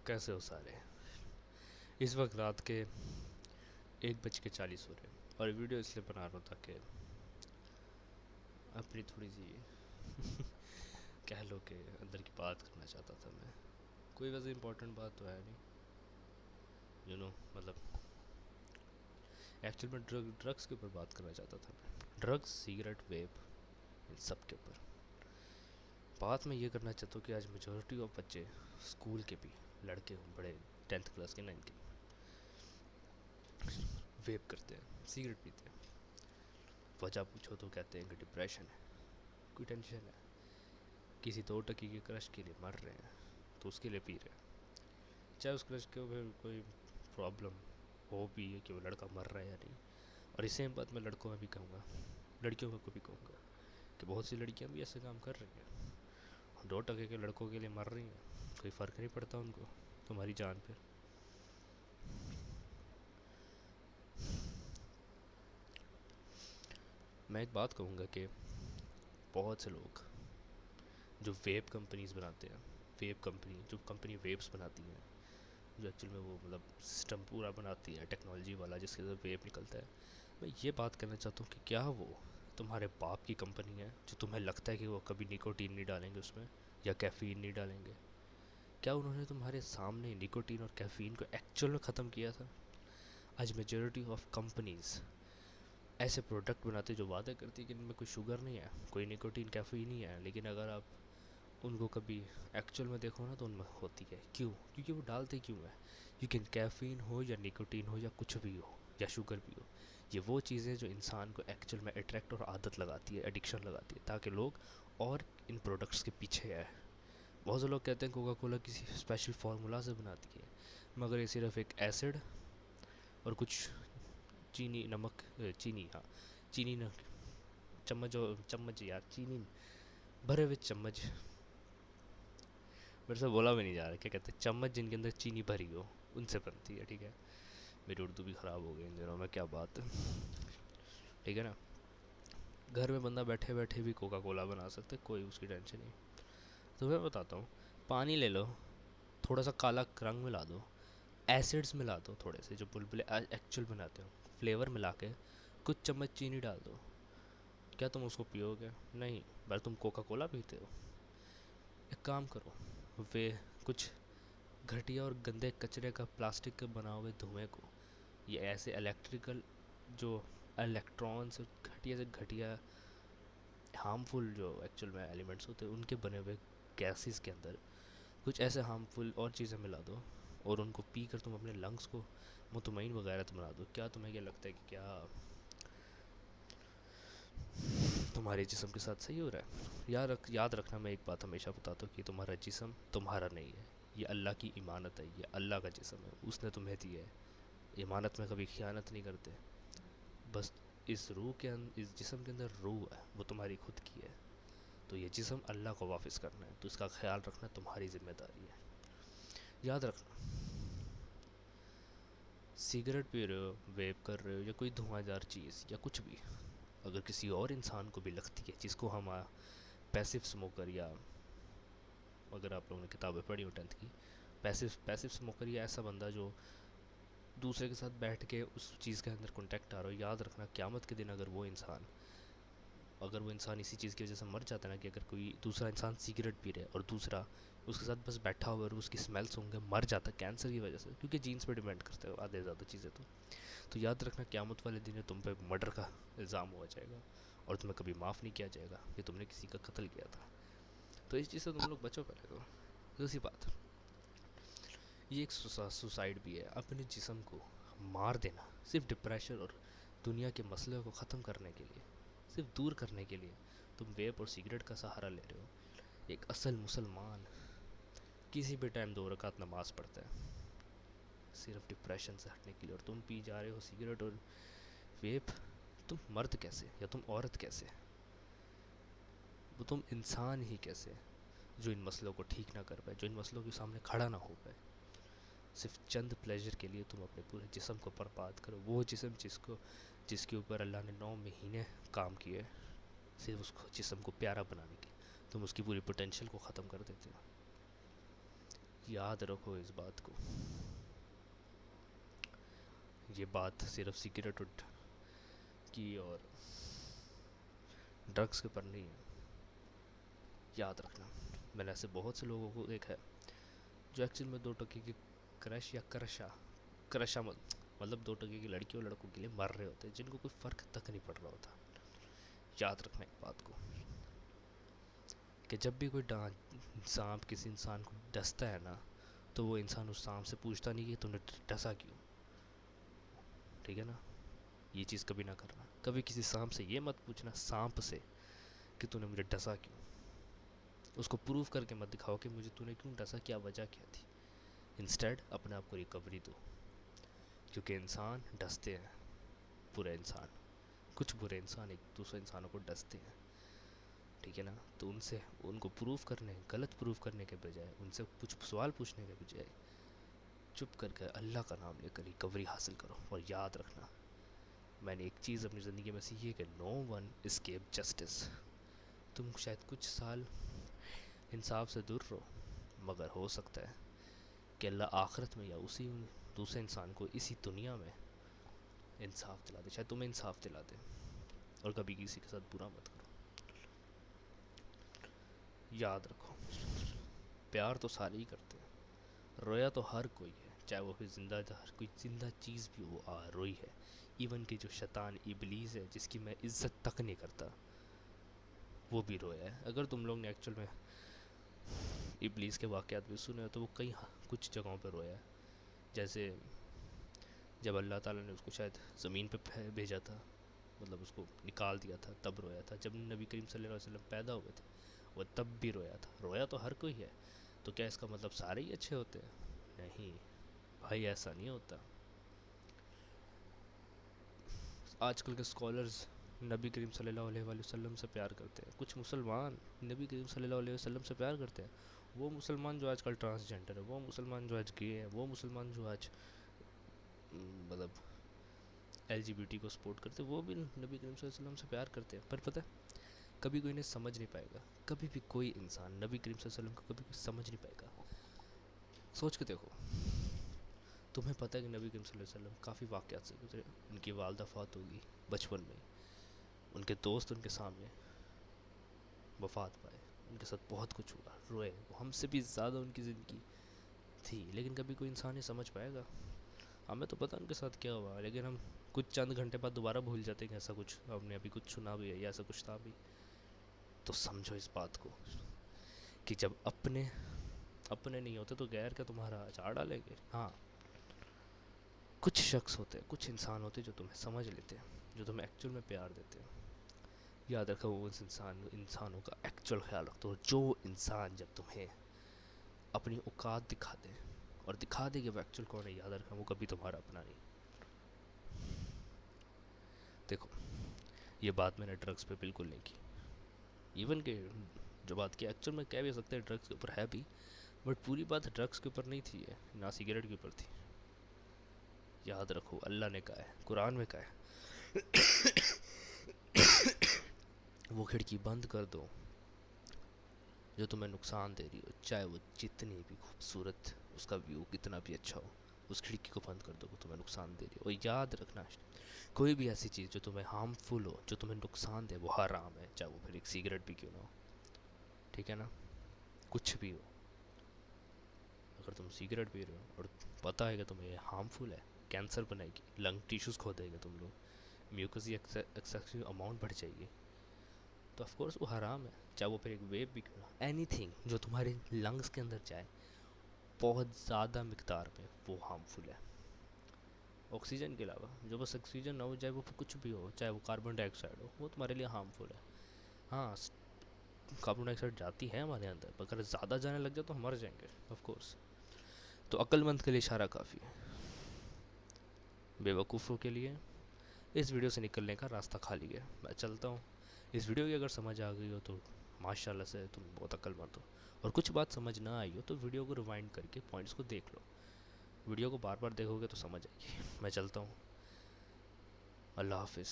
तो कैसे हो सारे। इस वक्त रात के 1:40 हो रहे और वीडियो इसलिए बना रहा हूँ ताकि अपनी थोड़ी सी कह लो कि अंदर की बात करना चाहता था मैं। कोई वैसे इंपॉर्टेंट बात तो है नहीं, मतलब एक्चुअल में ड्रग्स के ऊपर बात करना चाहता था मैं। ड्रग्स, सिगरेट, वेप, इन सब के ऊपर बात मैं ये करना चाहता हूँ कि आज मेजोरिटी ऑफ बच्चे, स्कूल के भी लड़के हों, बड़े 10th क्लास के 9th के, वेप करते हैं, सिगरेट पीते हैं। वजह पूछो तो कहते हैं कि डिप्रेशन है, कोई टेंशन है, किसी 2 टकी के क्रश के लिए मर रहे हैं तो उसके लिए पी रहे हैं। चाहे उस क्रश को फिर कोई प्रॉब्लम हो भी है कि वो लड़का मर रहा है या नहीं। और इस सेम बात मैं लड़कों में भी कहूँगा, लड़कियों को भी कहूँगा कि बहुत सी लड़कियाँ भी ऐसे काम कर रही हैं, 2 टके के लड़कों के लिए मर रही हैं, कोई फ़र्क नहीं पड़ता उनको तुम्हारी जान पे। मैं एक बात कहूँगा कि बहुत से लोग जो वेप कंपनीज बनाते हैं, वेप कंपनी जो कंपनी वेप्स बनाती हैं, जो एक्चुअल में वो मतलब सिस्टम पूरा बनाती है टेक्नोलॉजी वाला जिसके अंदर वेप निकलता है, मैं ये बात करना चाहता हूँ कि क्या वो तुम्हारे बाप की कंपनी है जो तुम्हें लगता है कि वो कभी निकोटीन नहीं डालेंगे उसमें या कैफ़ीन नहीं डालेंगे? क्या उन्होंने तुम्हारे सामने निकोटीन और कैफ़ीन को एक्चुअल में ख़त्म किया था? आज मेजॉरिटी ऑफ कंपनीज ऐसे प्रोडक्ट बनाते जो वादा करती है कि इनमें कोई शुगर नहीं है, कोई निकोटीन कैफ़ीन नहीं है, लेकिन अगर आप उनको कभी एक्चुअल में देखो ना तो उनमें होती है। क्यों? क्योंकि वो डालते क्यों है? क्योंकि कैफ़ीन हो या निकोटीन हो या कुछ भी हो या शुगर भी हो, ये वो चीज़ें जो इंसान को एक्चुअल में अट्रैक्ट और आदत लगाती है, एडिक्शन लगाती है, ताकि लोग और इन प्रोडक्ट्स के पीछे आए। बहुत से लोग कहते हैं कोका कोला किसी स्पेशल फार्मूला से बनाती है, मगर ये सिर्फ एक एसिड और कुछ चीनी, नमक, चीनी, हाँ, चीनी न, चम्मच, और चम्मच यार, चीनी भरे हुए चम्मच, मेरे से बोला भी नहीं जा रहा, क्या कहते हैं, चम्मच जिनके अंदर चीनी भरी हो उनसे बनती है, ठीक है। मेरी उर्दू भी ख़राब हो गई इन दिनों में, क्या बात है, ठीक है ना। घर में बंदा बैठे बैठे भी कोका कोला बना सकते, कोई उसकी टेंशन नहीं। तो मैं बताता हूँ, पानी ले लो, थोड़ा सा काला रंग मिला दो, एसिड्स मिला दो थोड़े से जो बुलबुले एक्चुअल बनाते हो, फ्लेवर मिला के कुछ चम्मच चीनी डाल दो, क्या तुम उसको पियोगे? नहीं, पर तुम कोका कोला पीते हो। एक काम करो, वे कुछ घटिया और गंदे कचरे का प्लास्टिक के बना हुए धुएं को, ये ऐसे इलेक्ट्रिकल जो इलेक्ट्रॉन्स, घटिया से घटिया हार्मफुल जो एक्चुअल में एलिमेंट्स होते हैं उनके बने हुए गैसेस के अंदर कुछ ऐसे हार्मफुल और चीज़ें मिला दो और उनको पी कर तुम अपने लंग्स को मुतमईन वगैरह तो बना दो। क्या तुम्हें क्या लगता है कि क्या तुम्हारे जिस्म के साथ सही हो रहा है? याद रखना, मैं एक बात हमेशा बताता हूँ कि तुम्हारा जिस्म तुम्हारा नहीं है, ये अल्लाह की इमानत है, ये अल्लाह का जिस्म है, उसने तुम्हें दिया है। इमानत में कभी खयानत नहीं करते। बस इस रूह के अंदर, इस जिस्म के अंदर रूह है, वो तुम्हारी खुद की है। तो ये जिस्म अल्लाह को वापस करना है, तो इसका ख्याल रखना तुम्हारी जिम्मेदारी है। याद रखना, सिगरेट पी रहे हो, वेप कर रहे हो, या कोई धुआंधार चीज़ या कुछ भी, अगर किसी और इंसान को भी लगती है, जिसको हम पैसिव स्मोकर, या अगर आप लोगों ने किताबें पढ़ी हो 10th की, पैसिव पैसिव स्मोकर या ऐसा बंदा जो दूसरे के साथ बैठ के उस चीज़ के अंदर कॉन्टैक्ट आ रहा हो, याद रखना क़यामत के दिन अगर वो इंसान इसी चीज़ की वजह से मर जाता है ना, कि अगर कोई दूसरा इंसान सिगरेट पी रहा है और दूसरा उसके साथ बस बैठा हुआ और उसकी स्मेल सूंघ के मर जाता है कैंसर की वजह से, क्योंकि जीन्स पे डिपेंड करते हो आधे ज़्यादा चीज़ें, तो याद रखना क़यामत वाले दिन तुम पे मर्डर का इल्ज़ाम हुआ जाएगा और तुम्हें कभी माफ़ नहीं किया जाएगा कि तुमने किसी का कत्ल किया था। तो इस चीज़ से तुम लोग बचो पहले तो। दूसरी बात, ये एक सुसाइड भी है, अपने जिस्म को मार देना सिर्फ डिप्रेशन और दुनिया के मसले को ख़त्म करने के लिए, सिर्फ दूर करने के लिए तुम वेप और सिगरेट का सहारा ले रहे हो। एक असल मुसलमान किसी भी टाइम 2 रकात नमाज़ पढ़ता है सिर्फ डिप्रेशन से हटने के लिए, और तुम पी जा रहे हो सिगरेट और वेप। तुम मर्द कैसे, या तुम औरत कैसे, वो तुम इंसान ही कैसे, जो इन मसलों को ठीक ना कर पाए, जो इन मसलों के सामने खड़ा ना हो पाए? सिर्फ चंद प्लेजर के लिए तुम अपने पूरे जिस्म को बर्बाद करो, वो जिस्म जिसके ऊपर अल्लाह ने 9 महीने काम किए, सिर्फ उसको जिस्म को प्यारा बनाने के, तुम उसकी पूरी पोटेंशियल को ख़त्म कर देते हो। याद रखो इस बात को, ये बात सिर्फ सिगरेट की और ड्रग्स के ऊपर नहीं है, याद रखना। मैंने ऐसे बहुत से लोगों को देखा है जो एक्चुअल में 2 टके की क्रश या क्रशा मतलब 2 टके की लड़की और लड़कों के लिए मर रहे होते हैं, जिनको कोई फ़र्क तक नहीं पड़ रहा होता। याद रखना एक बात को कि जब भी कोई सांप किसी इंसान को डसता है ना, तो वो इंसान उस सांप से पूछता नहीं कि तूने डसा क्यों, ठीक है ना। ये चीज़ कभी ना करना, कभी किसी सांप से ये मत पूछना, सांप से, कि तूने मुझे डसा क्यों। उसको प्रूव करके मत दिखाओ कि मुझे तूने क्यों डसा, क्या वजह क्या थी। इंस्टेड अपने आप को रिकवरी दो, क्योंकि इंसान डसते हैं, बुरे इंसान, कुछ बुरे इंसान एक दूसरे इंसानों को डसते हैं, ठीक है ना। तो उनसे उनको प्रूफ करने, गलत प्रूफ करने के बजाय, उनसे कुछ सवाल पूछने के बजाय चुप करके अल्लाह का नाम लेकर रिकवरी हासिल करो। और याद रखना, मैंने एक चीज़ अपनी ज़िंदगी में सीखी है कि नो वन एस्केप जस्टिस। तुम शायद कुछ साल इंसाफ से दूर रहो, मगर हो सकता है कि अल्लाह आखिरत में या उसी दूसरे इंसान को इसी दुनिया में इंसाफ दिला दे, शायद तुम्हें इंसाफ दिला दे। और कभी किसी के साथ बुरा मत करो। याद रखो, प्यार तो सारे ही करते हैं, रोया तो हर कोई है, चाहे वो हर कोई ज़िंदा चीज़ भी वो रोई है। इवन कि जो शैतान इबलीस है, जिसकी मैं इज्जत तक नहीं करता, वो भी रोया है। अगर तुम लोग ने एक्चुअल में इबलीस के वाक़यात भी सुने हो, तो वो कुछ जगहों पर रोया है। जैसे जब अल्लाह ताला ने उसको शायद ज़मीन पे भेजा था, मतलब उसको निकाल दिया था, तब रोया था। जब नबी करीम सल्लल्लाहु अलैहि वसल्लम पैदा हुए थे, वो तब भी रोया था। रोया तो हर कोई है, तो क्या इसका मतलब सारे ही अच्छे होते हैं? नहीं भाई, ऐसा नहीं होता। आजकल के स्कॉलर्स नबी करीम सल्लल्लाहु अलैहि वसल्लम से प्यार करते हैं, कुछ मुसलमान नबी करीम सल्लल्लाहु अलैहि वसल्लम से प्यार करते हैं। वो मुसलमान जो आजकल ट्रांसजेंडर है, वो मुसलमान जो आज गे है, वो मुसलमान जो आज मतलब LGBT को सपोर्ट करते हैं, वो भी नबी करीम सल्लल्लाहु अलैहि वसल्लम से प्यार करते हैं। पर पता है, कभी कोई इन्हें समझ नहीं पाएगा। कभी भी कोई इंसान नबी करीम सल्लल्लाहु अलैहि वसल्लम को कभी कोई समझ नहीं पाएगा। सोच के देखो, तुम्हें पता है कि नबी करीम सल्लल्लाहु अलैहि वसल्लम काफ़ी वाक़यात से गुजरे। उनकी वालदा फ़ौत होगी बचपन में, उनके दोस्त उनके सामने वफ़ात पाए, उनके साथ बहुत कुछ हुआ, रोए, वो हमसे भी ज़्यादा उनकी ज़िंदगी थी। लेकिन कभी कोई इंसान ही समझ पाएगा? हमें तो पता उनके साथ क्या हुआ, लेकिन हम कुछ चंद घंटे बाद दोबारा भूल जाते हैं कि ऐसा कुछ हमने अभी कुछ सुना भी है या ऐसा कुछ था भी। तो समझो इस बात को कि जब अपने अपने नहीं होते तो गैर का तुम्हारा अचार डालेंगे। हाँ, कुछ शख्स होते हैं, कुछ इंसान होते हैं जो तुम्हें समझ लेते हैं, जो तुम्हें एक्चुअल में प्यार देते हैं। याद रखो, वो उस इंसानों का एक्चुअल ख्याल रखते हो। जो इंसान जब तुम्हें अपनी औकात दिखा दे और दिखा दे कि वो एक्चुअल कौन है, याद रखना वो कभी तुम्हारा अपना नहीं। देखो, ये बात मैंने ड्रग्स पे बिल्कुल नहीं की। इवन के जो बात की एक्चुअल में कह भी सकते हैं ड्रग्स के ऊपर है भी, बट पूरी बात ड्रग्स के ऊपर नहीं थी, ना सिगरेट के ऊपर थी। याद रखो, अल्लाह ने कहा है, कुरान में कहा है, वो खिड़की बंद कर दो जो तुम्हें नुकसान दे रही हो, चाहे वो जितनी भी खूबसूरत, उसका व्यू कितना भी अच्छा हो, उस खिड़की को बंद कर दो, वो तुम्हें नुकसान दे रही हो। और याद रखना, कोई भी ऐसी चीज़ जो तुम्हें हार्मफुल हो, जो तुम्हें नुकसान दे, वो हराम है, चाहे वो फिर एक सिगरेट भी क्यों ना हो, ठीक है ना। कुछ भी हो, अगर तुम सिगरेट पी रहे हो और पता है कि तुम्हें ये हार्मफुल है, कैंसर बनाएगी, लंग टिश्यूज़ खो देगा तुम लोग, म्यूकस की एक्सेसिव अमाउंट बढ़ जाएगी, तो ऑफकोर्स वो हराम है, चाहे वो फिर एक वेप भी क्यों ना। एनीथिंग जो तुम्हारे लंग्स के अंदर जाए बहुत ज़्यादा मकदार में, वो हार्मफुल है। ऑक्सीजन के अलावा जो बस ऑक्सीजन ना हो, चाहे वो कुछ भी हो, चाहे वो कार्बन डाइऑक्साइड हो, वो तुम्हारे लिए हार्मफुल है। हाँ, कार्बन डाइऑक्साइड जाती है हमारे अंदर, पर अगर ज़्यादा जाने लग जाए तो हम मर जाएंगे ऑफकोर्स। तो अक्लमंद के लिए इशारा काफ़ी है, बेवकूफ़ों के लिए इस वीडियो से निकलने का रास्ता खाली है। मैं चलता हूँ। इस वीडियो की अगर समझ आ गई हो तो माशाल्लाह से तुम बहुत अक्लमंद हो, और कुछ बात समझ ना आई हो तो वीडियो को रिवाइंड करके पॉइंट्स को देख लो। वीडियो को बार बार देखोगे तो समझ आएगी। मैं चलता हूँ, अल्लाह हाफिज़।